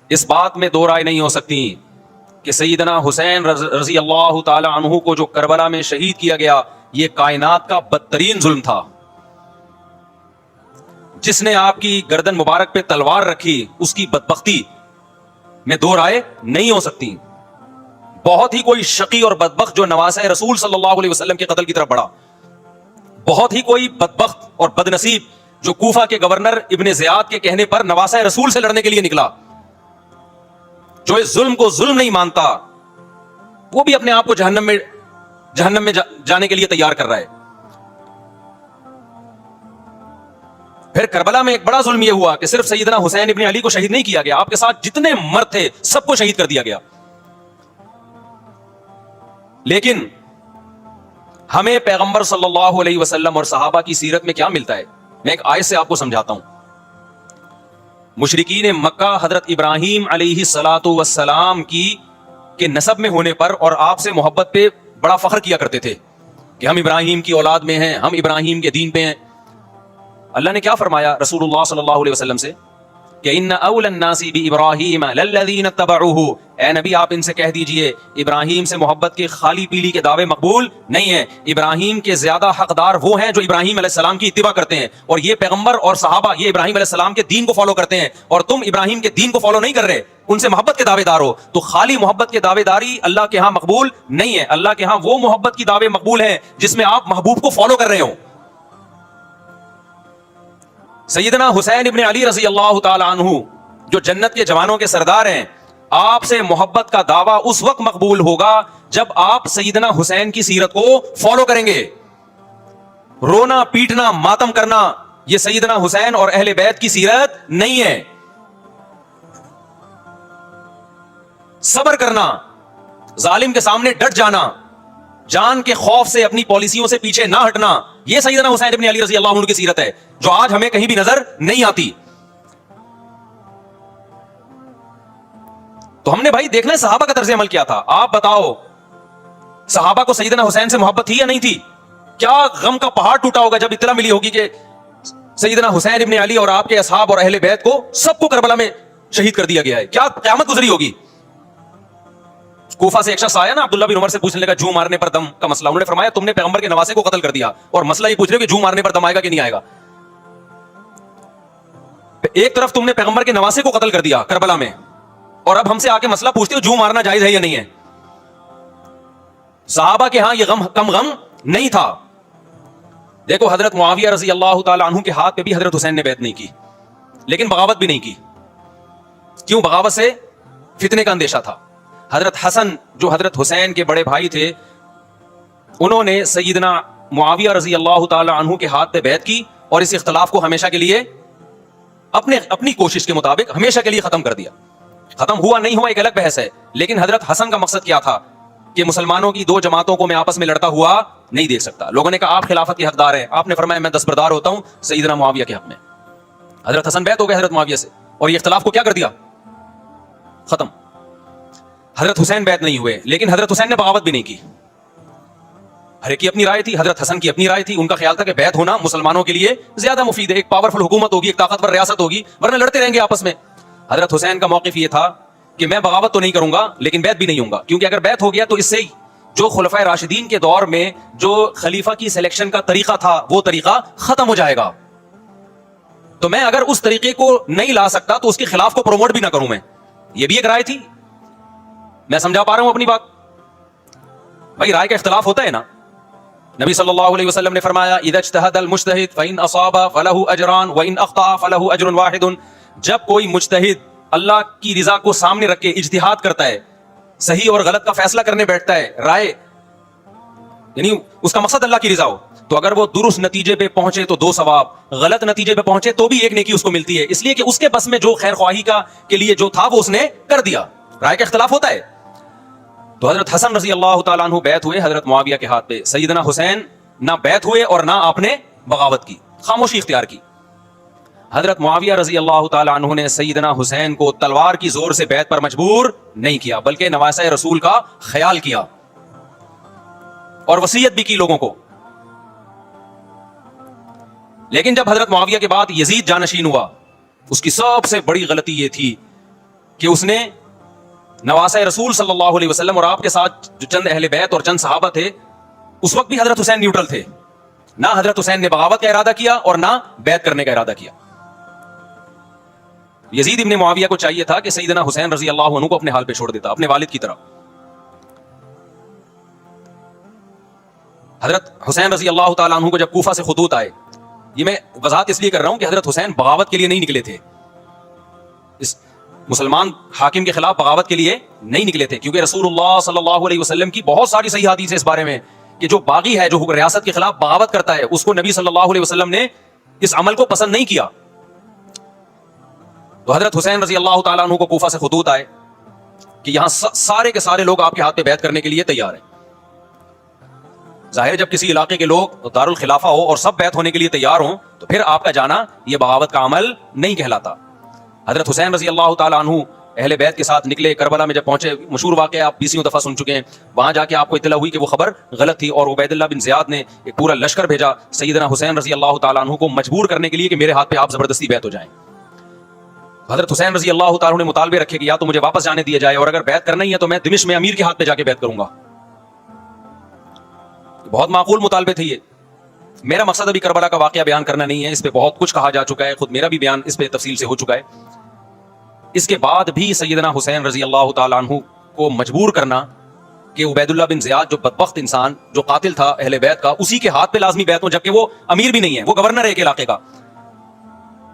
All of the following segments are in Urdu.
اس بات میں دو رائے نہیں ہو سکتی کہ سیدنا حسین رضی اللہ تعالی عنہ کو جو کربلا میں شہید کیا گیا یہ کائنات کا بدترین ظلم تھا. جس نے آپ کی گردن مبارک پہ تلوار رکھی اس کی بدبختی میں دو رائے نہیں ہو سکتی. بہت ہی کوئی شقی اور بدبخت جو نواسہ رسول صلی اللہ علیہ وسلم کے قتل کی طرف بڑھا. بہت ہی کوئی بدبخت اور بدنصیب جو کوفہ کے گورنر ابن زیاد کے کہنے پر نواسہ رسول سے لڑنے کے لیے نکلا. جو اس ظلم کو ظلم نہیں مانتا وہ بھی اپنے آپ کو جہنم میں جانے کے لیے تیار کر رہا ہے. پھر کربلا میں ایک بڑا ظلم یہ ہوا کہ صرف سیدنا حسین ابن علی کو شہید نہیں کیا گیا, آپ کے ساتھ جتنے مرد تھے سب کو شہید کر دیا گیا. لیکن ہمیں پیغمبر صلی اللہ علیہ وسلم اور صحابہ کی سیرت میں کیا ملتا ہے؟ میں ایک آیت سے آپ کو سمجھاتا ہوں. مشرکین مکہ حضرت ابراہیم علیہ الصلوۃ والسلام کے نسب میں ہونے پر اور آپ سے محبت پہ بڑا فخر کیا کرتے تھے کہ ہم ابراہیم کی اولاد میں ہیں, ہم ابراہیم کے دین پہ ہیں. اللہ نے کیا فرمایا رسول اللہ صلی اللہ علیہ وسلم سے کہ ان اول الناس بابراہیم للذین اتبعوہ, اے نبی آپ ان سے کہہ دیجئے ابراہیم سے محبت کے خالی پیلی کے دعوے مقبول نہیں ہیں. ابراہیم کے زیادہ حقدار وہ ہیں جو ابراہیم علیہ السلام کی اتباع کرتے ہیں, اور یہ پیغمبر اور صحابہ یہ ابراہیم علیہ السلام کے دین کو فالو کرتے ہیں, اور تم ابراہیم کے دین کو فالو نہیں کر رہے, ان سے محبت کے دعوے دار ہو. تو خالی محبت کے دعوے داری اللہ کے ہاں مقبول نہیں ہے. اللہ کے ہاں وہ محبت کی دعوے مقبول ہیں جس میں آپ محبوب کو فالو کر رہے ہو. سیدنا حسین ابن علی رضی اللہ تعالی عنہ جو جنت کے جوانوں کے سردار ہیں, آپ سے محبت کا دعویٰ اس وقت مقبول ہوگا جب آپ سیدنا حسین کی سیرت کو فالو کریں گے. رونا پیٹنا ماتم کرنا یہ سیدنا حسین اور اہل بیت کی سیرت نہیں ہے. صبر کرنا, ظالم کے سامنے ڈٹ جانا, جان کے خوف سے اپنی پالیسیوں سے پیچھے نہ ہٹنا, یہ سیدنا حسین ابن علی رضی اللہ عنہ کی سیرت ہے جو آج ہمیں کہیں بھی نظر نہیں آتی. تو ہم نے بھائی دیکھنا ہے صحابہ کا طرز عمل کیا تھا. آپ بتاؤ صحابہ کو سیدنا حسین سے محبت تھی یا نہیں تھی؟ کیا غم کا پہاڑ ٹوٹا ہوگا جب اطلاع ملی ہوگی کہ سیدنا حسین ابن علی اور آپ کے اصحاب اور اہل بیت کو سب کو کربلا میں شہید کر دیا گیا ہے. کیا قیامت گزری ہوگی. کوفہ سے ایک شخص آیا نا عبداللہ بن عمر سے پوچھنے لگا جوں مارنے پر دم کا مسئلہ. انہوں نے فرمایا تم نے پیغمبر کے نواسے کو قتل کر دیا اور مسئلہ یہ پوچھ رہے ہو کہ جوں مارنے پر دم آئے گا کہ نہیں آئے گا. ایک طرف تم نے پیغمبر کے نواسے کو قتل کر دیا کربلا میں, اور اب ہم سے آ کے مسئلہ پوچھتے ہو جوں مارنا جائز ہے یا نہیں ہے. صحابہ کے ہاں یہ غم کم غم نہیں تھا. دیکھو حضرت معاویہ رضی اللہ تعالی عنہ کے ہاتھ پہ بھی حضرت حسین نے بیعت نہیں کی, لیکن بغاوت بھی نہیں کی. کیوں؟ بغاوت سے فتنے کا اندیشہ تھا. حضرت حسن جو حضرت حسین کے بڑے بھائی تھے انہوں نے سیدنا معاویہ رضی اللہ تعالی عنہ کے ہاتھ پہ بیعت کی اور اس اختلاف کو ہمیشہ کے لیے اپنی کوشش کے مطابق ہمیشہ کے لیے ختم کر دیا. ختم ہوا نہیں ہوا ایک الگ بحث ہے, لیکن حضرت حسن کا مقصد کیا تھا کہ مسلمانوں کی دو جماعتوں کو میں آپس میں لڑتا ہوا نہیں دیکھ سکتا. لوگوں نے کہا آپ خلافت کے حقدار ہیں, آپ نے فرمایا میں دستبردار ہوتا ہوں سیدنا معاویہ کے حق میں. حضرت حسن بیعت ہو گئے حضرت معاویہ سے اور یہ اختلاف کو کیا کر دیا؟ ختم. حضرت حسین بیعت نہیں ہوئے, لیکن حضرت حسین نے بغاوت بھی نہیں کی. ہر ایک کی اپنی رائے تھی, حضرت حسن کی اپنی رائے تھی. ان کا خیال تھا کہ بیعت ہونا مسلمانوں کے لیے زیادہ مفید ہے, ایک پاورفل حکومت ہوگی, ایک طاقتور ریاست ہوگی, ورنہ لڑتے رہیں گے آپس میں. حضرت حسین کا موقف یہ تھا کہ میں بغاوت تو نہیں کروں گا لیکن بیعت بھی نہیں ہوں گا, کیونکہ اگر بیعت ہو گیا تو اس سے جو خلفائے راشدین کے دور میں جو خلیفہ کی سلیکشن کا طریقہ تھا وہ طریقہ ختم ہو جائے گا. تو میں اگر اس طریقے کو نہیں لا سکتا تو اس کے خلاف کو پروموٹ بھی نہ کروں میں. یہ بھی ایک رائے تھی. میں سمجھا پا رہا ہوں اپنی بات؟ بھائی رائے کا اختلاف ہوتا ہے نا. نبی صلی اللہ علیہ وسلم نے فرمایا اذا اجتہد المجتہد فإن اصاب فلہ اجران وإن اخطأ فلہ اجر واحد. جب کوئی مجتہد اللہ کی رضا کو سامنے رکھ کے اجتہاد کرتا ہے, صحیح اور غلط کا فیصلہ کرنے بیٹھتا ہے, رائے یعنی اس کا مقصد اللہ کی رضا ہو, تو اگر وہ درست نتیجے پہ پہنچے تو 2 ثواب, غلط نتیجے پہ پہنچے تو بھی 1 نیکی اس کو ملتی ہے, اس لیے کہ اس کے بس میں جو خیر خواہی کے لیے جو تھا وہ اس نے کر دیا. رائے کا اختلاف ہوتا ہے. تو حضرت حسن رضی اللہ تعالیٰ عنہ بیعت ہوئے حضرت معاویہ کے ہاتھ پہ. سیدنا حسین نہ بیعت ہوئے اور نہ آپ نے بغاوت کی, خاموشی اختیار کی. حضرت معاویہ رضی اللہ تعالیٰ عنہ نے سیدنا حسین کو تلوار کی زور سے بیعت پر مجبور نہیں کیا, بلکہ نواسہ رسول کا خیال کیا اور وصیت بھی کی لوگوں کو. لیکن جب حضرت معاویہ کے بعد یزید جانشین ہوا, اس کی سب سے بڑی غلطی یہ تھی کہ اس نے نواسہ رسول صلی اللہ علیہ وسلم اور آپ کے ساتھ جو چند اہل بیت اور چند صحابہ تھے اس وقت بھی حضرت حسین نیوٹرل تھے. نہ حضرت حسین نے بغاوت کا ارادہ کیا اور نہ بیعت کرنے کا ارادہ کیا. یزید ابن معاویہ کو چاہیے تھا کہ سیدنا حسین رضی اللہ عنہ کو اپنے حال پہ چھوڑ دیتا, اپنے والد کی طرح. حضرت حسین رضی اللہ تعالیٰ عنہ کو جب کوفہ سے خطوط آئے, یہ میں وضاحت اس لیے کر رہا ہوں کہ حضرت حسین بغاوت کے لیے نہیں نکلے تھے, اس مسلمان حاکم کے خلاف بغاوت کے لیے نہیں نکلے تھے, کیونکہ رسول اللہ صلی اللہ علیہ وسلم کی بہت ساری صحیح حدیث ہے اس بارے میں کہ جو باغی ہے, جو ریاست کے خلاف بغاوت کرتا ہے, اس کو نبی صلی اللہ علیہ وسلم نے اس عمل کو پسند نہیں کیا. تو حضرت حسین رضی اللہ تعالیٰ عنہ کو کوفہ سے خطوط آئے کہ یہاں سارے کے سارے لوگ آپ کے ہاتھ پہ بیعت کرنے کے لیے تیار ہیں. ظاہر جب کسی علاقے کے لوگ دارالخلافہ ہو اور سب بیعت ہونے کے لیے تیار ہوں تو پھر آپ کا جانا یہ بغاوت کا عمل نہیں کہلاتا. حضرت حسین رضی اللہ تعالیٰ عنہ اہل بیت کے ساتھ نکلے, کربلا میں جب پہنچے, مشہور واقعہ آپ 20 دفعہ سن چکے ہیں, وہاں جا کے آپ کو اطلاع ہوئی کہ وہ خبر غلط تھی اور عبید اللہ بن زیاد نے ایک پورا لشکر بھیجا سیدنا حسین رضی اللہ تعالیٰ عنہ کو مجبور کرنے کے لیے کہ میرے ہاتھ پہ آپ زبردستی بیعت ہو جائیں. حضرت حسین رضی اللہ تعالیٰ عنہ نے مطالبے رکھے کہ یا تو مجھے واپس جانے دیا جائے اور اگر بیعت کرنا ہی ہے تو میں دمشق میں امیر کے ہاتھ پہ جا کے بیعت کروں گا. بہت معقول مطالبے تھے یہ. میرا مقصد ابھی کربلا کا واقعہ بیان کرنا نہیں ہے, اس پہ بہت کچھ کہا جا چکا ہے, خود میرا بھی بیان اس پہ تفصیل سے ہو چکا ہے. اس کے بعد بھی سیدنا حسین رضی اللہ تعالیٰ عنہ کو مجبور کرنا کہ عبید اللہ بن زیاد جو بدبخت انسان, جو قاتل تھا اہل بیت کا, اسی کے ہاتھ پہ لازمی بیعت ہو, جبکہ وہ امیر بھی نہیں ہے, وہ گورنر ہے ایک علاقے کا.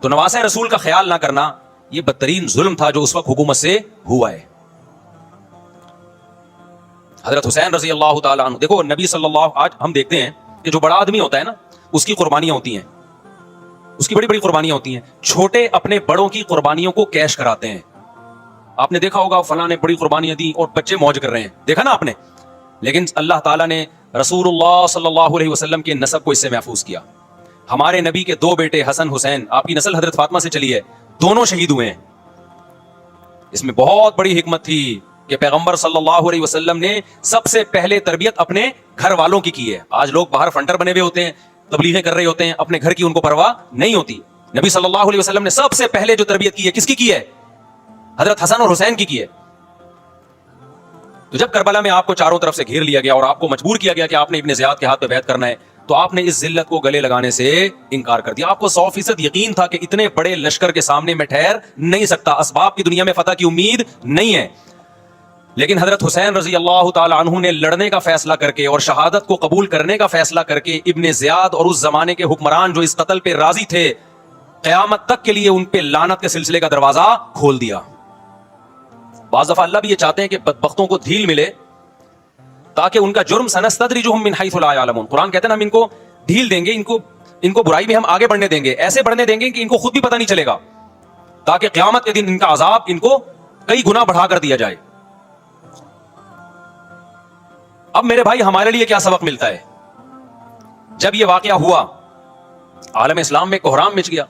تو نواسہ رسول کا خیال نہ کرنا یہ بدترین ظلم تھا جو اس وقت حکومت سے ہوا ہے. حضرت حسین رضی اللہ تعالیٰ عنہ, دیکھو نبی صلی اللہ, آج ہم دیکھتے ہیں کہ جو بڑا آدمی ہوتا ہے نا اس کی قربانیاں ہوتی ہیں, اس کی بڑی بڑی قربانیاں ہوتی ہیں. چھوٹے اپنے بڑوں کی قربانیوں کو کیش کراتے ہیں. آپ نے دیکھا ہوگا فلاں نے بڑی قربانیاں دی اور بچے موج کر رہے ہیں, دیکھا نا آپ نے. لیکن اللہ تعالیٰ نے رسول اللہ صلی اللہ علیہ وسلم کے نسب کو اس سے محفوظ کیا. ہمارے نبی کے 2 بیٹے حسن حسین, آپ کی نسل حضرت فاطمہ سے چلی ہے, دونوں شہید ہوئے ہیں. اس میں بہت بڑی حکمت تھی کہ پیغمبر صلی اللہ علیہ وسلم نے سب سے پہلے تربیت اپنے گھر والوں کی ہے. آج لوگ باہر فنٹر بنے ہوئے ہوتے ہیں, تبلیغیں کر رہے ہوتے ہیں, اپنے گھر کی ان کو پرواہ نہیں ہوتی. نبی صلی اللہ علیہ وسلم نے سب سے پہلے جو تربیت کی ہے کس کی ہے؟ حضرت حسن اور حسین کی ہے. تو جب کربلا میں آپ کو چاروں طرف سے گھیر لیا گیا اور آپ کو مجبور کیا گیا کہ آپ نے ابن زیاد کے ہاتھ پہ بیعت کرنا ہے, تو آپ نے اس ذلت کو گلے لگانے سے انکار کر دیا. آپ کو 100% یقین تھا کہ اتنے بڑے لشکر کے سامنے میں ٹھہر نہیں سکتا, اسباب کی دنیا میں فتح کی امید نہیں ہے. لیکن حضرت حسین رضی اللہ تعالی عنہ نے لڑنے کا فیصلہ کر کے اور شہادت کو قبول کرنے کا فیصلہ کر کے ابن زیاد اور اس زمانے کے حکمران جو اس قتل پہ راضی تھے, قیامت تک کے لیے ان پہ لعنت کے سلسلے کا دروازہ کھول دیا. بعض دفعہ اللہ بھی یہ چاہتے ہیں کہ بدبختوں کو ڈھیل ملے تاکہ ان کا جرم سنستدرجہم من حیث لا یعلمون. قرآن کہتے ہیں ہم ان کو ڈھیل دیں گے, ان کو برائی میں ہم آگے بڑھنے دیں گے, ایسے بڑھنے دیں گے کہ ان کو خود بھی پتہ نہیں چلے گا, تاکہ قیامت کے دن ان کا عذاب ان کو کئی گنا بڑھا کر دیا جائے. اب میرے بھائی ہمارے لیے کیا سبق ملتا ہے؟ جب یہ واقعہ ہوا عالم اسلام میں کوہرام مچ گیا,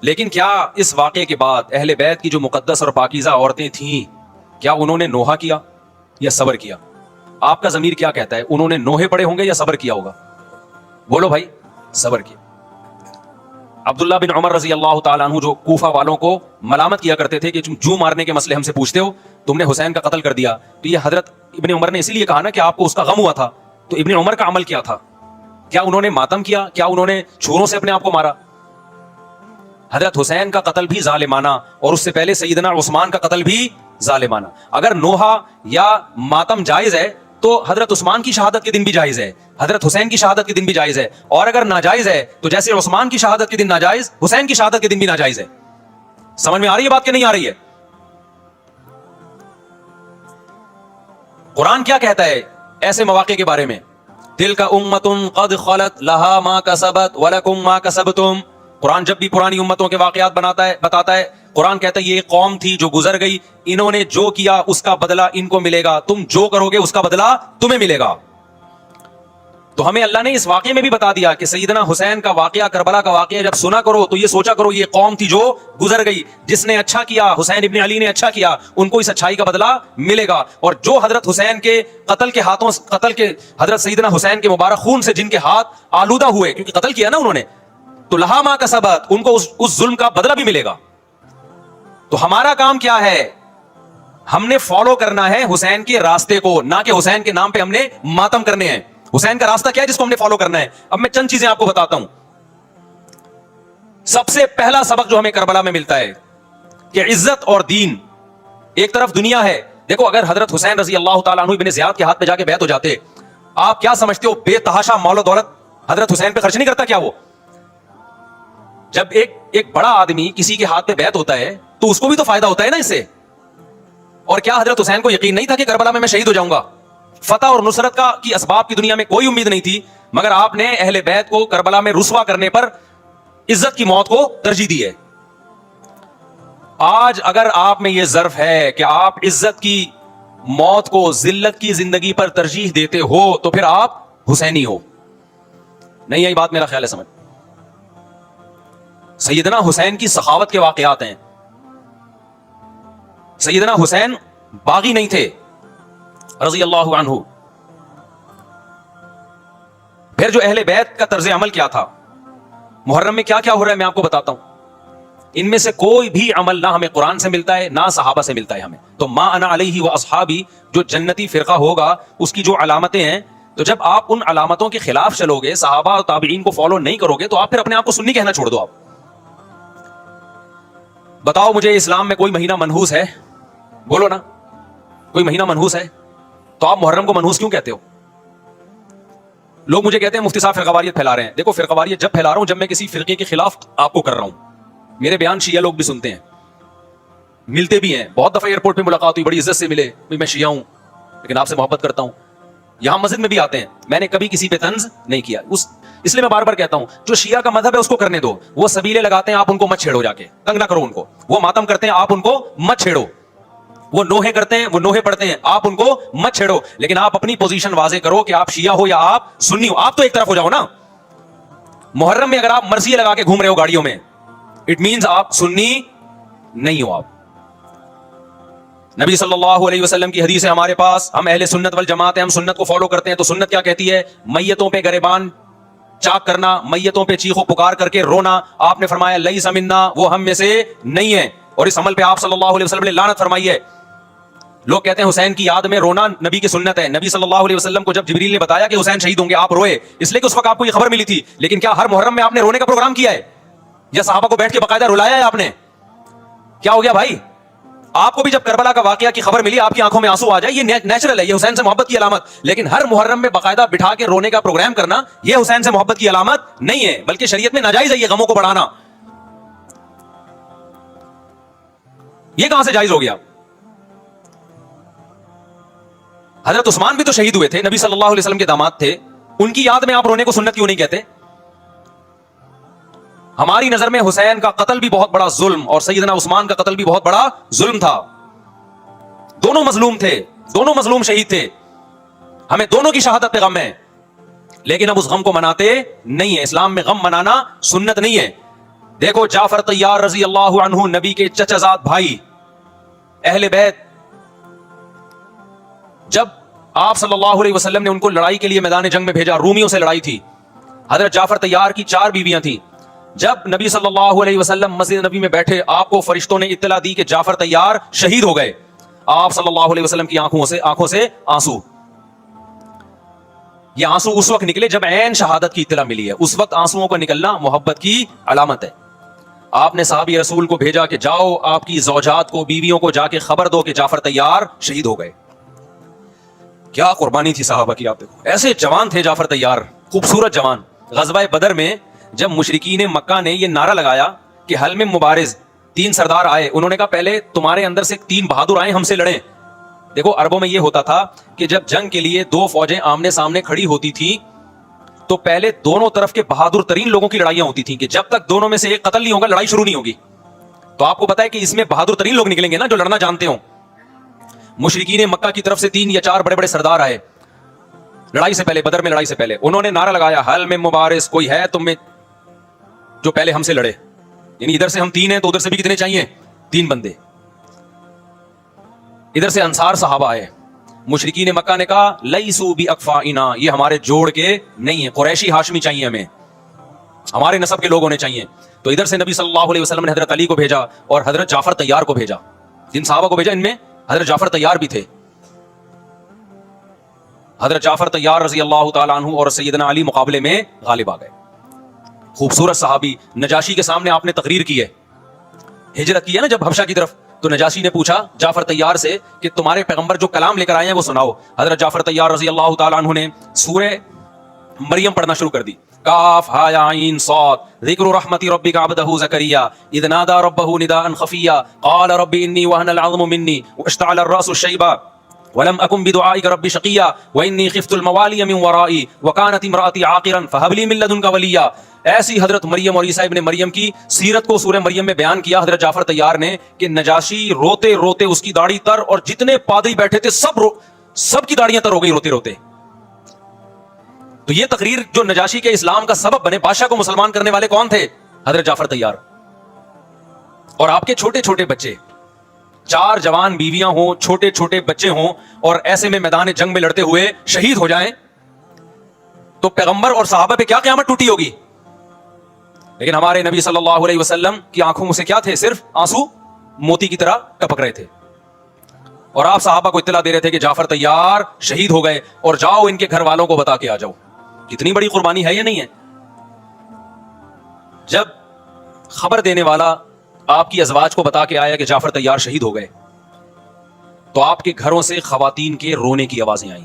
لیکن کیا اس واقعے کے بعد اہل بیت کی جو مقدس اور پاکیزہ عورتیں تھیں, کیا انہوں نے نوحہ کیا یا صبر کیا؟ آپ کا ضمیر کیا کہتا ہے, انہوں نے نوحے پڑے ہوں گے یا صبر کیا ہوگا؟ بولو بھائی, صبر کیا. عبداللہ بن عمر رضی اللہ تعالیٰ عنہ جو کوفہ والوں کو ملامت کیا کرتے تھے کہ تم جو مارنے کے مسئلے ہم سے پوچھتے ہو, تم نے حسین کا قتل کر دیا, تو یہ حضرت ابن عمر نے اسی لیے کہا نا کہ آپ کو اس کا غم ہوا تھا. تو ابن عمر کا عمل کیا تھا؟ کیا انہوں نے ماتم کیا؟ کیا انہوں نے چھوروں سے اپنے آپ کو مارا؟ حضرت حسین کا قتل بھی ظالمانہ اور اس سے پہلے سیدنا عثمان کا قتل بھی ظالمانہ. اگر نوحہ یا ماتم جائز ہے تو حضرت عثمان کی شہادت کے دن بھی جائز ہے, حضرت حسین کی شہادت کے دن بھی جائز ہے, اور اگر ناجائز ہے تو جیسے عثمان کی شہادت کے دن ناجائز, حسین کی شہادت کے دن بھی ناجائز ہے. سمجھ میں آ رہی ہے بات کہ نہیں آ رہی ہے؟ قرآن کیا کہتا ہے ایسے مواقع کے بارے میں؟ تلک امۃ قد خلت لہا ما کسبت ولکم ما کسبتم. قرآن جب بھی پرانی امتوں کے واقعات بتاتا ہے, قرآن کہتا ہے یہ ایک قوم تھی جو گزر گئی, انہوں نے جو کیا اس کا بدلہ ان کو ملے گا, تم جو کرو گے اس کا بدلہ تمہیں ملے گا. تو ہمیں اللہ نے اس واقعے میں بھی بتا دیا کہ سیدنا حسین کا واقعہ, کربلا کا واقعہ جب سنا کرو تو یہ سوچا کرو یہ قوم تھی جو گزر گئی, جس نے اچھا کیا, حسین ابن علی نے اچھا کیا, ان کو اس اچھائی کا بدلہ ملے گا. اور جو حضرت حسین کے قتل کے حضرت سیدنا حسین کے مبارک خون سے جن کے ہاتھ آلودہ ہوئے, کیونکہ قتل کیا نا انہوں نے, تو لہا ما کسبت, ان کو اس ظلم کا بدلہ بھی ملے گا. تو ہمارا کام کیا ہے؟ ہم نے فالو کرنا ہے حسین کے راستے کو، نہ کہ حسین کے نام پہ ہم نے ماتم کرنے ہیں. حسین کا راستہ کیا ہے جس کو ہم نے فالو کرنا ہے؟ اب میں چند چیزیں آپ کو بتاتا ہوں. سب سے پہلا سبق جو ہمیں کربلا میں ملتا ہے کہ عزت اور دین ایک طرف دنیا ہے. دیکھو اگر حضرت حسین رضی اللہ تعالیٰ عنہ ابن زیاد کے ہاتھ پہ جا کے بیعت ہو جاتے، آپ کیا سمجھتے ہو بے تحاشا مال و دولت حضرت حسین پہ خرچ نہیں کرتا کیا وہ؟ جب ایک بڑا آدمی کسی کے ہاتھ پہ بیعت ہوتا ہے تو اس کو بھی تو فائدہ ہوتا ہے نا اس سے. اور کیا حضرت حسین کو یقین نہیں تھا کہ کربلا میں میں شہید ہو جاؤں گا؟ فتح اور نصرت کی اسباب کی دنیا میں کوئی امید نہیں تھی، مگر آپ نے اہل بیت کو کربلا میں رسوا کرنے پر عزت کی موت کو ترجیح دی ہے. آج اگر آپ میں یہ ظرف ہے کہ آپ عزت کی موت کو ذلت کی زندگی پر ترجیح دیتے ہو تو پھر آپ حسینی ہو. نہیں آئی بات؟ میرا خیال ہے سمجھ. سیدنا حسین کی سخاوت کے واقعات ہیں. سیدنا حسین باغی نہیں تھے رضی اللہ عنہ. پھر جو اہل بیت کا طرز عمل کیا تھا، محرم میں کیا کیا ہو رہا ہے میں آپ کو بتاتا ہوں. ان میں سے کوئی بھی عمل نہ ہمیں قرآن سے ملتا ہے نہ صحابہ سے ملتا ہے ہمیں. تو ما انا علیہ و اصحابی جو جنتی فرقہ ہوگا اس کی جو علامتیں ہیں، تو جب آپ ان علامتوں کے خلاف چلو گے، صحابہ اور تابعین کو فالو نہیں کرو گے، تو آپ پھر اپنے آپ کو سنی کہنا چھوڑ دو. آپ بتاؤ مجھے اسلام میں کوئی مہینہ منحوس ہے؟ بولو نا، کوئی مہینہ منحوس ہے؟ تو آپ محرم کو منحوس کیوں کہتے ہو؟ لوگ مجھے کہتے ہیں مفتی صاحب فرقواریت پھیلا رہے ہیں. دیکھو فرقواریت جب پھیلا رہا ہوں جب میں کسی فرقے کے خلاف آپ کو کر رہا ہوں. میرے بیان شیعہ لوگ بھی سنتے ہیں، ملتے بھی ہیں. بہت دفعہ ایئرپورٹ پہ ملاقات ہوئی، بڑی عزت سے ملے، میں شیعہ ہوں لیکن آپ سے محبت کرتا ہوں. یہاں مسجد میں بھی آتے ہیں، میں نے کبھی کسی پہ طنز نہیں کیا. اس لیے میں بار بار کہتا ہوں جو شیعہ کا مذہب ہے اس کو کرنے دو. وہ سبیلے لگاتے ہیں، آپ ان کو مت چھیڑو، جا کے تنگ نہ کرو ان کو. وہ ماتم کرتے ہیں، آپ ان کو مت چھیڑو. وہ نوحے کرتے ہیں، وہ نوحے پڑھتے ہیں، آپ ان کو مت چھیڑو. لیکن آپ اپنی پوزیشن واضح کرو کہ آپ شیعہ ہو یا آپ سنی ہو. آپ تو ایک طرف ہو جاؤ نا. محرم میں اگر آپ مرثیے لگا کے گھوم رہے ہو گاڑیوں میں، اٹ مینز آپ سنی نہیں ہو. آپ نبی صلی اللہ علیہ وسلم کی حدیث ہے ہمارے پاس، ہم اہل سنت والجماعت ہیں، ہم سنت کو فالو کرتے ہیں. تو سنت کیا کہتی ہے؟ میتوں پہ گریبان چاک کرنا، میتوں پہ چیخ و پکار کر کے رونا. آپ نے فرمایا لیس منا، وہ ہم میں سے نہیں ہے. اور اس عمل پہ آپ صلی اللہ علیہ وسلم نے لعنت فرمائی ہے. لوگ کہتے ہیں حسین کی یاد میں رونا نبی کی سنت ہے. نبی صلی اللہ علیہ وسلم کو جب جبریل نے بتایا کہ حسین شہید ہوں گے، آپ روئے اس لیے کہ اس وقت آپ کو یہ خبر ملی تھی. لیکن کیا ہر محرم میں آپ نے رونے کا پروگرام کیا ہے یا صحابہ کو بیٹھ کے باقاعدہ رلایا ہے آپ نے؟ کیا ہو گیا بھائی؟ آپ کو بھی جب کربلا کا واقعہ کی خبر ملی آپ کی آنکھوں میں آنسو آ جائے، یہ نیچرل ہے، یہ حسین سے محبت کی علامت. لیکن ہر محرم میں باقاعدہ بٹھا کے رونے کا پروگرام کرنا یہ حسین سے محبت کی علامت نہیں ہے، بلکہ شریعت میں ناجائز ہے یہ غموں کو بڑھانا. یہ کہاں سے جائز ہو گیا؟ حضرت عثمان بھی تو شہید ہوئے تھے، نبی صلی اللہ علیہ وسلم کے داماد تھے. ان کی یاد میں آپ رونے کو سنت کیوں نہیں کہتے؟ ہماری نظر میں حسین کا قتل بھی بہت بڑا ظلم اور سیدنا عثمان کا قتل بھی بہت بڑا ظلم تھا. دونوں مظلوم تھے، دونوں مظلوم شہید تھے. ہمیں دونوں کی شہادت پہ غم ہے، لیکن اب اس غم کو مناتے نہیں ہیں. اسلام میں غم منانا سنت نہیں ہے. دیکھو جعفر طیار رضی اللہ عنہ، نبی کے چچا زاد بھائی، اہل بیت، جب آپ صلی اللہ علیہ وسلم نے ان کو لڑائی کے لیے میدان جنگ میں بھیجا، رومیوں سے لڑائی تھی. حضرت جعفر طیار کی 4 بیویاں تھیں. جب نبی صلی اللہ علیہ وسلم مسجد نبی میں بیٹھے، آپ کو فرشتوں نے اطلاع دی کہ جعفر طیار شہید ہو گئے. آپ صلی اللہ علیہ وسلم کی آنکھوں سے آنسو. یہ آنسو اس وقت نکلے جب عین شہادت کی اطلاع ملی ہے. اس وقت آنسوؤں کا نکلنا محبت کی علامت ہے. آپ نے صحابی رسول کو بھیجا کہ جاؤ آپ کی زوجات کو، بیویوں کو جا کے خبر دو کہ جعفر طیار شہید ہو گئے. کیا قربانی تھی صحابہ کی! آپ دیکھو ایسے جوان تھے جعفر طیار، خوبصورت جوان. غزوہ بدر میں جب مشرکین مکہ نے یہ نعرہ لگایا کہ حل میں مبارز، 3 سردار آئے، انہوں نے کہا پہلے تمہارے اندر سے 3 بہادر آئے ہم سے لڑیں. دیکھو عربوں میں یہ ہوتا تھا کہ جب جنگ کے لیے 2 فوجیں آمنے سامنے کھڑی ہوتی تھی تو پہلے دونوں طرف کے بہادر ترین لوگوں کی لڑائیاں ہوتی تھیں کہ جب تک دونوں میں سے ایک قتل نہیں ہوگا لڑائی شروع نہیں ہوگی. تو آپ کو پتا ہے کہ اس میں بہادر ترین لوگ نکلیں گے نا جو لڑنا جانتے ہوں. مشرکین مکہ کی طرف سے 3 یا 4 بڑے بڑے سردار آئے لڑائی سے پہلے، بدر میں لڑائی سے پہلے. انہوں نے نعرہ لگایا حل میں مبارز، کوئی ہے تم میں جو پہلے ہم سے لڑے؟ یعنی ادھر سے ہم 3 ہیں تو ادھر سے بھی کتنے چاہیے؟ 3 بندے. ادھر سے انصار صحابہ آئے. مشرکین مکہ نے کہا لیسو بی اکفائنا، یہ ہمارے جوڑ کے نہیں ہیں، قریشی ہاشمی چاہیے ہمیں. ہمارے نسب کے لوگ ہونے چاہیے. تو ادھر سے نبی صلی اللہ علیہ وسلم نے حضرت علی کو بھیجا اور حضرت جعفر طیار کو بھیجا. جن صحابہ کو بھیجا ان میں حضرت جعفر طیار بھی تھے. حضرت جعفر طیار رضی اللہ تعالیٰ عنہ اور سیدنا علی مقابلے میں غالب آ گئے. خوبصورت صحابی. نجاشی کے سامنے آپ نے تقریر کی ہے, ہجرت کی ہے نا جب حبشہ کی طرف, تو نجاشی نے پوچھا جعفر طیار سے کہ تمہارے پیغمبر جو کلام لے کر آئے ہیں وہ سناؤ. حضرت جعفر طیار رضی اللہ تعالیٰ عنہ نے سورہ مریم پڑھنا شروع کر دی. کاف ہا یا عین صاد ذکر رحمت ربک عبدہ زکریا اذ نادى ربہ نداء خفیا قال رب انی وہن العظم منی واشتعل الراس شیبا ولم اکن بدعائک رب شقیا وانی خفت الموالی من ورائی وکانت امراتی عاقرا فہب لی من لدنک ولیا. ایسی حضرت مریم اور عیسیٰ ابن مریم کی سیرت کو سورہ مریم میں بیان کیا حضرت جعفر طیار نے کہ نجاشی روتے روتے اس کی داڑھی تر, اور جتنے پادری بیٹھے تھے سب کی داڑیاں تر ہو گئی روتے روتے. تو یہ تقریر جو نجاشی کے اسلام کا سبب بنے, بادشاہ کو مسلمان کرنے والے کون تھے؟ حضرت جعفر طیار. اور آپ کے چھوٹے چھوٹے بچے, 4 جوان بیویاں ہوں, چھوٹے چھوٹے بچے ہوں, اور ایسے میں میدان جنگ میں لڑتے ہوئے شہید ہو جائیں تو پیغمبر اور صحابہ پہ کیا قیامت ٹوٹی ہوگی. لیکن ہمارے نبی صلی اللہ علیہ وسلم کی آنکھوں سے کیا تھے؟ صرف آنسو موتی کی طرح ٹپک رہے تھے. اور آپ صحابہ کو اطلاع دے رہے تھے کہ جعفر طیار شہید ہو گئے اور جاؤ ان کے گھر والوں کو بتا کے آ جاؤ. کتنی بڑی قربانی ہے یا نہیں ہے؟ جب خبر دینے والا آپ کی ازواج کو بتا کے آیا کہ جعفر طیار شہید ہو گئے تو آپ کے گھروں سے خواتین کے رونے کی آوازیں آئیں.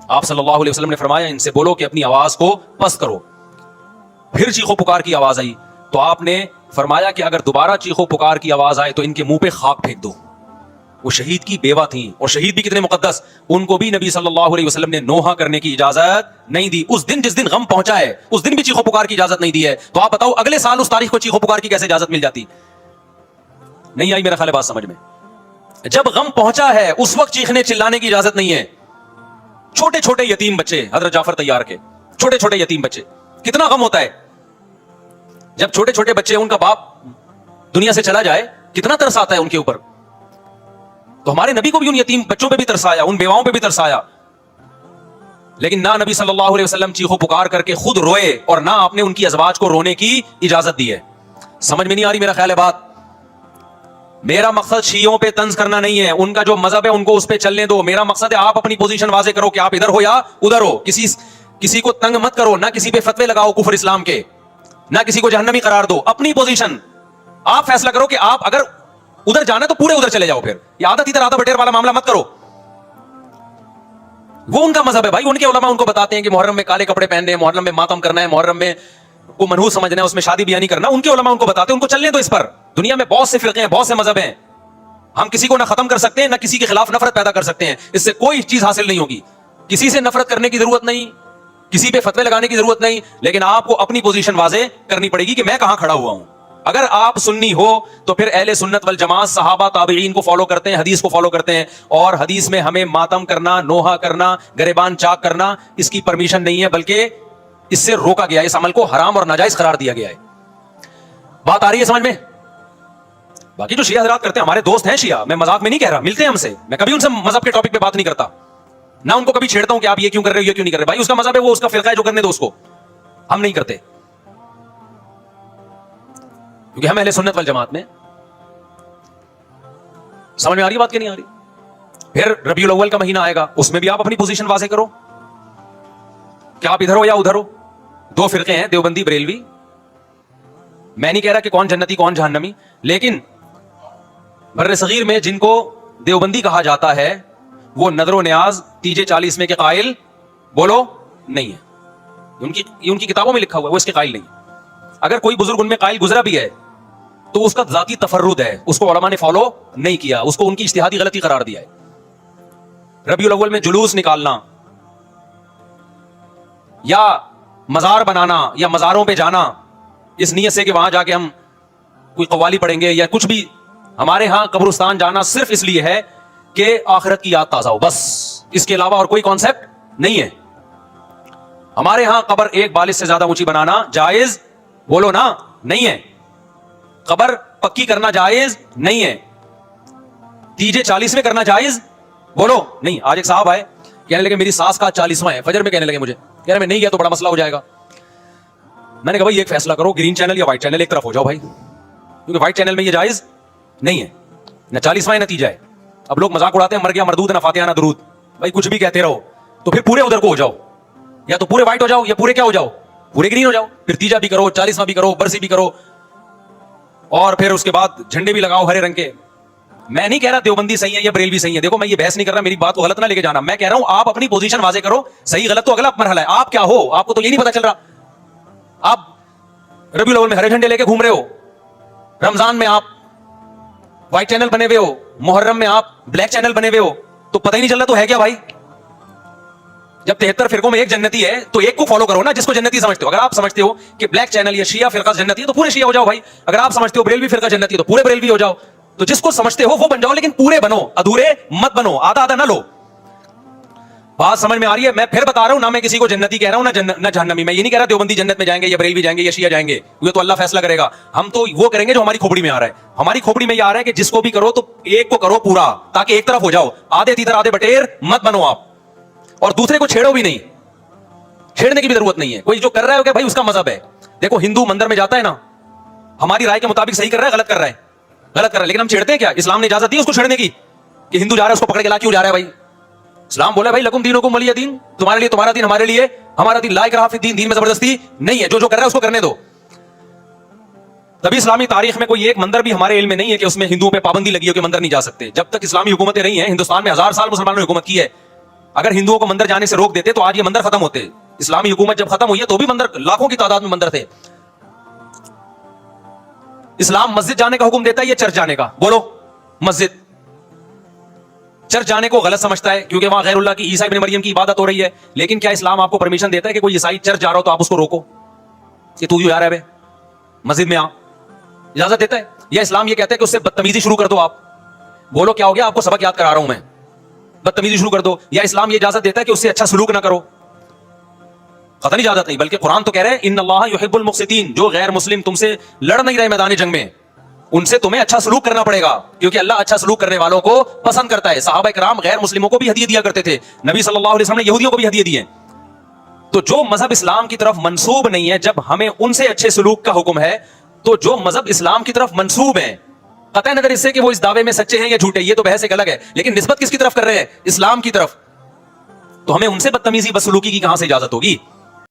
آپ صلی اللہ علیہ وسلم نے فرمایا ان سے بولو کہ اپنی آواز کو پست کرو. پھر چیخو پکار کی آواز آئی تو آپ نے فرمایا کہ اگر دوبارہ چیخو پکار کی آواز آئے تو ان کے منہ پہ خاک پھینک دو. وہ شہید کی بیوہ تھیں, اور شہید بھی کتنے مقدس, ان کو بھی نبی صلی اللہ علیہ وسلم نے نوحہ کرنے کی اجازت نہیں دی. اس دن جس دن غم پہنچا ہے اس دن بھی چیخو پکار کی اجازت نہیں دی ہے. تو آپ بتاؤ اگلے سال اس تاریخ کو چیخو پکار کی کیسے اجازت مل جاتی؟ نہیں آئی میرا خیال ہے بات سمجھ میں. جب غم پہنچا ہے اس وقت چیخنے چلانے کی اجازت نہیں ہے. چھوٹے چھوٹے یتیم بچے حضرت جعفر طیار کے, چھوٹے چھوٹے یتیم بچے, کتنا غم ہوتا ہے جب چھوٹے چھوٹے بچے, ان کا باپ دنیا سے چلا جائے, کتنا ترس آتا ہے ان کے اوپر. تو ہمارے نبی کو بھی ان یتیم بچوں پہ بھی ترس آیا, ان بیواؤں پہ بھی ترس آیا. لیکن نہ نبی صلی اللہ علیہ وسلم چیخو پکار کر کے خود روئے اور نہ آپ نے ان کی ازواج کو رونے کی اجازت دی ہے. سمجھ میں نہیں آ رہی میرا خیال ہے بات. میرا مقصد شیعوں پہ طنز کرنا نہیں ہے, ان کا جو مذہب ہے ان کو اس پہ چلنے دو. میرا مقصد ہے آپ اپنی پوزیشن واضح کرو کہ آپ ادھر ہو یا ادھر ہو. کسی کو تنگ مت کرو, نہ کسی پہ فتوے لگاؤ کفر اسلام کے, نہ کسی کو جہنمی قرار دو. اپنی پوزیشن آپ فیصلہ کرو کہ آپ اگر ادھر جانا تو پورے ادھر چلے جاؤ. پھر یہ عادت ادھر آدھا بٹیر والا معاملہ مت کرو. وہ ان کا مذہب ہے بھائی, ان کے علماء ان کو بتاتے ہیں کہ محرم میں کالے کپڑے پہننے, محرم میں ماتم کرنا ہے, محرم میں کو منحوس سمجھنا ہے, اس میں شادی بیاہ نہیں کرنا. ان کے علماء ان کو بتاتے ہیں, ان کو چلنے دو اس پر. دنیا میں بہت سے فرقے ہیں, بہت سے مذہب ہیں. ہم کسی کو نہ ختم کر سکتے ہیں نہ کسی کے خلاف نفرت پیدا کر سکتے ہیں. اس سے کوئی چیز حاصل نہیں ہوگی. کسی سے نفرت کرنے کی ضرورت نہیں, کسی پہ فتوے لگانے کی ضرورت نہیں, لیکن آپ کو اپنی پوزیشن واضح کرنی پڑے گی کہ میں کہاں کھڑا ہوا ہوں. اگر آپ سنی ہو تو پھر اہل سنت والجماعت صحابہ تابعین کو فالو کرتے ہیں, حدیث کو فالو کرتے ہیں, اور حدیث میں ہمیں ماتم کرنا, نوحہ کرنا, گریبان چاک کرنا اس کی پرمیشن نہیں ہے, بلکہ اس سے روکا گیا ہے. اس عمل کو حرام اور ناجائز قرار دیا گیا ہے. بات آ رہی ہے سمجھ میں؟ باقی جو شیعہ حضرات کرتے ہیں, ہمارے دوست ہیں شیعہ, میں مذاق میں نہیں کہہ رہا, ملتے ہیں ہم سے, میں کبھی ان سے مذہب کے ٹاپک پہ بات نہیں کرتا, نہ ان کو کبھی چھیڑتا ہوں کہ آپ یہ کیوں کر رہے ہو, یہ کیوں نہیں کر رہے. بھائی اس کا مذہب ہے, وہ اس کا فرقہ ہے, جو کرنے دو اس کو, ہم نہیں کرتے. کیونکہ ہم اہل سنت والجماعت میں. سمجھ میں آ رہی بات کہ نہیں آ رہی؟ پھر ربیع الاول کا مہینہ آئے گا, اس میں بھی آپ اپنی پوزیشن واضح کرو کہ آپ ادھر ہو یا ادھر ہو. 2 فرقے ہیں, دیوبندی بریلوی. میں نہیں کہہ رہا کہ کون جنتی کون جہنمی, لیکن بر صغیر میں جن کو دیوبندی کہا جاتا ہے وہ نظر و نیاز تیجے 40 میں کے قائل بولو نہیں ہے. ان کی کتابوں میں لکھا ہوا ہے, وہ اس کے قائل نہیں. اگر کوئی بزرگ ان میں قائل گزرا بھی ہے تو اس کا ذاتی تفرد ہے, اس کو علماء نے فالو نہیں کیا, اس کو ان کی اجتہادی غلطی قرار دیا ہے. ربیع الاول میں جلوس نکالنا یا مزار بنانا یا مزاروں پہ جانا اس نیت سے کہ وہاں جا کے ہم کوئی قوالی پڑھیں گے یا کچھ بھی, ہمارے ہاں قبرستان جانا صرف اس لیے ہے کہ آخرت کی یاد تازہ ہو, بس. اس کے علاوہ اور کوئی کانسیپٹ نہیں ہے. ہمارے ہاں قبر ایک بالش سے زیادہ اونچی بنانا جائز بولو نا نہیں ہے. قبر پکی کرنا جائز نہیں ہے. تیجے 40 میں کرنا جائز بولو نہیں. آج ایک صاحب آئے, کہنے لگے میری ساس کا 40واں ہے, فجر میں کہنے لگے مجھے, کہہ رہے میں نہیں گیا تو بڑا مسئلہ ہو جائے گا. میں نے کہا بھائی ایک فیصلہ کرو, گرین چینل یا وائٹ چینل, ایک طرف ہو جاؤ بھائی, کیونکہ وائٹ چینل میں یہ جائز نہیں ہے, نہ 40واں نتیجہ ہے. اب لوگ مذاق اڑاتے ہیں مر گیا مردود نہ فاتحہ نہ درود, بھائی کچھ بھی کہتے رہو, تو پھر پورے ادھر کو ہو جاؤ, یا تو پورے وائٹ ہو جاؤ یا پورے کیا ہو جاؤ, پورے گرین ہو جاؤ, پھر تیجا بھی کرو, 40واں بھی کرو, برسی بھی کرو, اور پھر اس کے بعد جھنڈے بھی لگاؤ ہرے رنگ کے. میں نہیں کہہ رہا دیوبندی صحیح ہے یا بریلوی صحیح ہے, دیکھو میں یہ بحث نہیں کر رہا, میری بات کو غلط نہ لے کے جانا, میں کہہ رہا ہوں آپ اپنی پوزیشن واضح کرو, صحیح غلط تو اگلا مرحلہ ہے, آپ کیا ہو آپ کو تو یہ نہیں پتا چل رہا. آپ ربیع الاول میں ہرے جھنڈے لے کے گھوم رہے ہو, رمضان میں آپ وائٹ چینل بنے ہوئے ہو, محرم میں آپ بلیک چینل بنے ہوئے ہو, تو پتہ ہی نہیں چل رہا تو ہے کیا بھائی. جب 73 فرقوں میں ایک جنتی ہے تو ایک کو فالو کرو نا جس کو جنتی سمجھتے ہو. اگر آپ سمجھتے ہو کہ بلیک چینل یا شیعہ فرقہ جنتی ہے تو پورے شیعہ ہو جاؤ بھائی. اگر آپ سمجھتے ہو بریلوی فرقہ جنتی ہے تو پورے بریلوی ہو جاؤ. تو جس کو سمجھتے ہو وہ بن جاؤ, لیکن پورے بنو, ادھورے مت بنو, آدھا آدھا نہ لو. بات سمجھ میں آ رہی ہے؟ میں پھر بتا رہا ہوں, نہ میں کسی کو جنتی کہہ رہا ہوں نہ جہنمی. میں یہ نہیں کہہ رہا دیوبندی جنت میں جائیں گے یا بریلوی جائیں گے یا شیعہ جائیں گے, یہ تو اللہ فیصلہ کرے گا. ہم تو وہ کریں گے جو ہماری کھوپڑی میں آ رہا ہے. ہماری کھوپڑی میں یہ آ رہا ہے کہ جس کو بھی کرو تو ایک کو کرو پورا, تاکہ ایک طرف ہو جاؤ. آدھے تیتر آدھے بٹیر مت بنو آپ, اور دوسرے کو چھیڑو بھی نہیں, چھیڑنے کی بھی ضرورت نہیں ہے. کوئی جو کر رہا ہے کہ بھائی اس کا مذہب ہے. دیکھو ہندو مندر میں جاتا ہے نا, ہماری رائے کے مطابق صحیح کر رہا ہے غلط کر رہا ہے, غلط کر رہا ہے, لیکن ہم چھیڑتے ہیں کیا؟ اسلام نے اجازت دی اس کو چھیڑنے کی کہ ہندو جا رہا ہے اس کو پکڑ کے لا کیوں جا رہا ہے بھائی؟ اسلام بولا بھائی لکم دینکم ولی دین, تمہارے لیے تمہارا دین, ہمارے لیے ہمارا دین. لا اکراہ فی الدین, دین میں زبردستی نہیں ہے, جو کر رہا ہے اس کو کرنے دو. تبھی اسلامی تاریخ میں کوئی ایک مندر بھی ہمارے علم میں نہیں ہے کہ اس میں ہندوؤں پہ پابندی لگی ہو کہ مندر نہیں جا سکتے. جب تک اسلامی حکومتیں رہی ہیں, ہندوستان میں 1000 سال مسلمانوں نے حکومت کی ہے. اگر ہندوؤں کو مندر جانے سے روک دیتے تو آج یہ مندر ختم ہوتے. اسلامی حکومت جب ختم ہوئی ہے تو بھی مندر لاکھوں کی تعداد میں مندر تھے. اسلام مسجد جانے کا حکم دیتا ہے یا چرچ جانے کا؟ بولو. مسجد. چرچ جانے کو غلط سمجھتا ہے کیونکہ وہاں غیر اللہ کی, عیسیٰ ابن مریم کی عبادت ہو رہی ہے. لیکن کیا اسلام آپ کو پرمیشن دیتا ہے کہ کوئی عیسائی چرچ جا رہا ہو تو آپ اس کو روکو کہ تو جا رہا ہے بے مسجد میں آ؟ اجازت دیتا ہے؟ یا اسلام یہ کہتا ہے کہ اس سے بدتمیزی شروع کر دو آپ؟ بولو کیا ہو گیا؟ آپ کو سبق یاد کرا رہا ہوں میں, بدتمیزی شروع کر دو. یا اسلام یہ اجازت دیتا ہے کہ اس سے اچھا سلوک نہ کرو؟ قطعاً اجازت نہیں, بلکہ قرآن تو کہہ رہے ہیں ان اللہ یحب المقسطین, جو غیر مسلم تم سے لڑ نہیں رہے میدان جنگ میں, ان سے تمہیں اچھا سلوک کرنا پڑے گا, کیونکہ اللہ اچھا سلوک کرنے والوں کو پسند کرتا ہے. صحابہ کرام غیر مسلموں کو بھی ہدیے دیا کرتے تھے, نبی صلی اللہ علیہ وسلم نے یہودیوں کو بھی ہدیے دیے. تو جو مذہب اسلام کی طرف منسوب نہیں ہے, جب ہمیں ان سے اچھے سلوک کا حکم ہے, تو جو مذہب اسلام کی طرف منسوب ہیں, قطع نظر اس سے کہ وہ اس دعوے میں سچے ہیں یا جھوٹے, یہ تو بحث ایک الگ ہے, لیکن نسبت کس کی طرف کر رہے ہیں؟ اسلام کی طرف. تو ہمیں ان سے بدتمیزی بدسلوکی کی کہاں سے اجازت ہوگی؟